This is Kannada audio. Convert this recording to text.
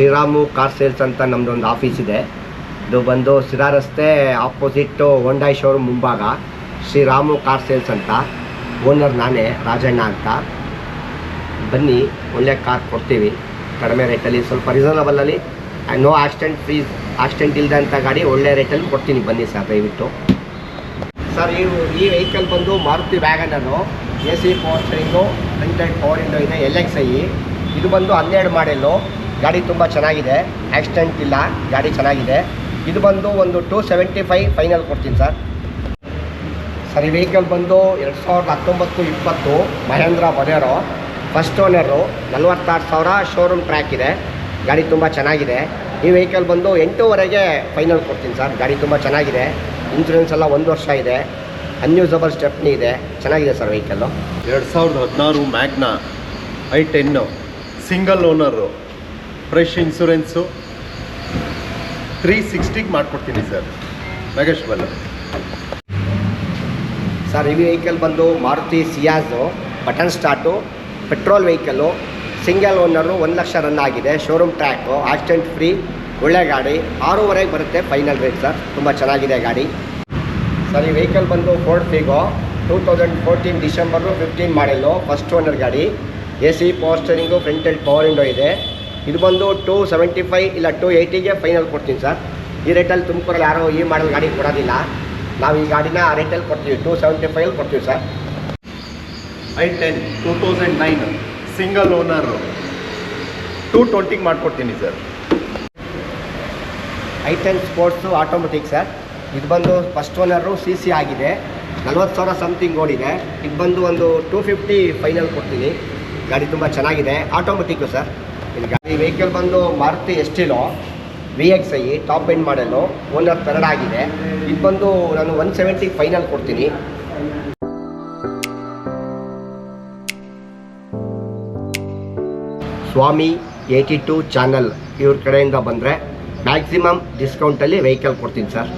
ಶ್ರೀರಾಮು ಕಾರ್ ಸೇಲ್ಸ್ ಅಂತ ನಮ್ಮದೊಂದು ಆಫೀಸ್ ಇದೆ. ಇದು ಬಂದು ಸಿರಾ ರಸ್ತೆ ಆಪೋಸಿಟ್ಟು ಹೊಂಡಾಯ್ ಶೋರೂಮ್ ಮುಂಭಾಗ ಶ್ರೀರಾಮು ಕಾರ್ ಸೇಲ್ಸ್ ಅಂತ. ಓನರ್ ನಾನೇ, ರಾಜಣ್ಣ ಅಂತ. ಬನ್ನಿ, ಒಳ್ಳೆ ಕಾರ್ ಕೊಡ್ತೀವಿ ಕಡಿಮೆ ರೇಟಲ್ಲಿ, ಸ್ವಲ್ಪ ರೀಸನಬಲಲ್ಲಿ. ನೋ ಆಕ್ಸಿಡೆಂಟ್ ಫೀಸ್, ಆಕ್ಸಿಡೆಂಟ್ ಇಲ್ಲದಂಥ ಗಾಡಿ ಒಳ್ಳೆ ರೇಟಲ್ಲಿ ಕೊಡ್ತೀನಿ. ಬನ್ನಿ ಸರ್ ದಯವಿಟ್ಟು. ಸರ್ ಈ ವೆಹಿಕಲ್ ಬಂದು Maruti Wagon R, AC power steering, fronted power window ಇದೆ, LXi. ಇದು ಬಂದು 12 ಮಾಡೆಲ್ಲು. ಗಾಡಿ ತುಂಬ ಚೆನ್ನಾಗಿದೆ, ಆಕ್ಸಿಡೆಂಟ್ ಇಲ್ಲ, ಗಾಡಿ ಚೆನ್ನಾಗಿದೆ. ಇದು ಬಂದು ಒಂದು 275 ಫೈನಲ್ ಕೊಡ್ತೀನಿ ಸರ್. ಸರ್ ಈ ವೆಹಿಕಲ್ ಬಂದು 2019-20 Mahindra Bolero, first owner, 46,000 showroom track ಇದೆ. ಗಾಡಿ ತುಂಬ ಚೆನ್ನಾಗಿದೆ. ಈ ವೆಹಿಕಲ್ ಬಂದು 8,500 ಫೈನಲ್ ಕೊಡ್ತೀನಿ ಸರ್. ಗಾಡಿ ತುಂಬ ಚೆನ್ನಾಗಿದೆ, ಇನ್ಶೂರೆನ್ಸ್ ಎಲ್ಲ 1 ವರ್ಷ ಇದೆ, ಅನ್ಯೂಸಬಲ್ ಸ್ಟೆಪ್ನಿ ಇದೆ, ಚೆನ್ನಾಗಿದೆ sir vehicle. 2016 magna i10 single owner, fresh insurance, 360ಗೆ ಮಾಡಿಕೊಡ್ತೀನಿ ಸರ್. ನಾಗೇಶ್ ಬಲ್ಲ ಸರ್ ಈ ವೆಹಿಕಲ್ ಬಂದು Maruti Ciaz, button start, petrol vehicle, single owner, 1 ಲಕ್ಷ ರನ್ ಆಗಿದೆ, ಶೋರೂಮ್ ಟ್ರ್ಯಾಕು, ಆಕ್ಸಿಡೆಂಟ್ ಫ್ರೀ, ಒಳ್ಳೆ ಗಾಡಿ. 6,500 ಬರುತ್ತೆ ಫೈನಲ್ ರೇಟ್ ಸರ್. ತುಂಬ ಚೆನ್ನಾಗಿದೆ ಗಾಡಿ. ಸರ್ ಈ ವೆಹಿಕಲ್ ಬಂದು Ford Figo, 2014 December 15 model, first owner ಗಾಡಿ. AC power steering, fronted power window ಇದೆ. ಇದು ಬಂದು 275 ಇಲ್ಲ 280ಗೆ ಫೈನಲ್ ಕೊಡ್ತೀನಿ ಸರ್. ಈ ರೇಟಲ್ಲಿ ತುಮಕೂರಲ್ಲಿ ಯಾರೋ ಈ ಮಾಡಲ್ ಗಾಡಿ ಕೊಡೋದಿಲ್ಲ. ನಾವು ಈ ಗಾಡಿನ ಆ ರೇಟಲ್ಲಿ ಕೊಡ್ತೀವಿ, 275 ಕೊಡ್ತೀವಿ ಸರ್. i10 2009 ಸಿಂಗಲ್ ಓನರು, 220ಗೆ ಮಾಡಿಕೊಡ್ತೀನಿ sir. i10 sports automatic sir. ಇದು ಬಂದು ಫಸ್ಟ್ ಓನರು, CC ಆಗಿದೆ, 40,000 ಸಮಥಿಂಗ್ ಓಡಿದೆ. ಇದು ಬಂದು ಒಂದು 250 ಫೈನಲ್ ಕೊಡ್ತೀನಿ. ಗಾಡಿ ತುಂಬ ಚೆನ್ನಾಗಿದೆ, ಆಟೋಮೆಟಿಕ್ಕು ಸರ್. ಇದು ಗಾಡಿ ವೆಹಿಕಲ್ ಬಂದು Maruti Estilo VXi top end model, owner third ಆಗಿದೆ. ಇದು ಬಂದು ನಾನು 170 ಫೈನಲ್ ಕೊಡ್ತೀನಿ. ಸ್ವಾಮಿ 82 ಚಾನಲ್ ಇವ್ರ ಕಡೆಯಿಂದ ಬಂದರೆ ಮ್ಯಾಕ್ಸಿಮಮ್ ಡಿಸ್ಕೌಂಟಲ್ಲಿ ವೆಹಿಕಲ್ ಕೊಡ್ತೀನಿ ಸರ್.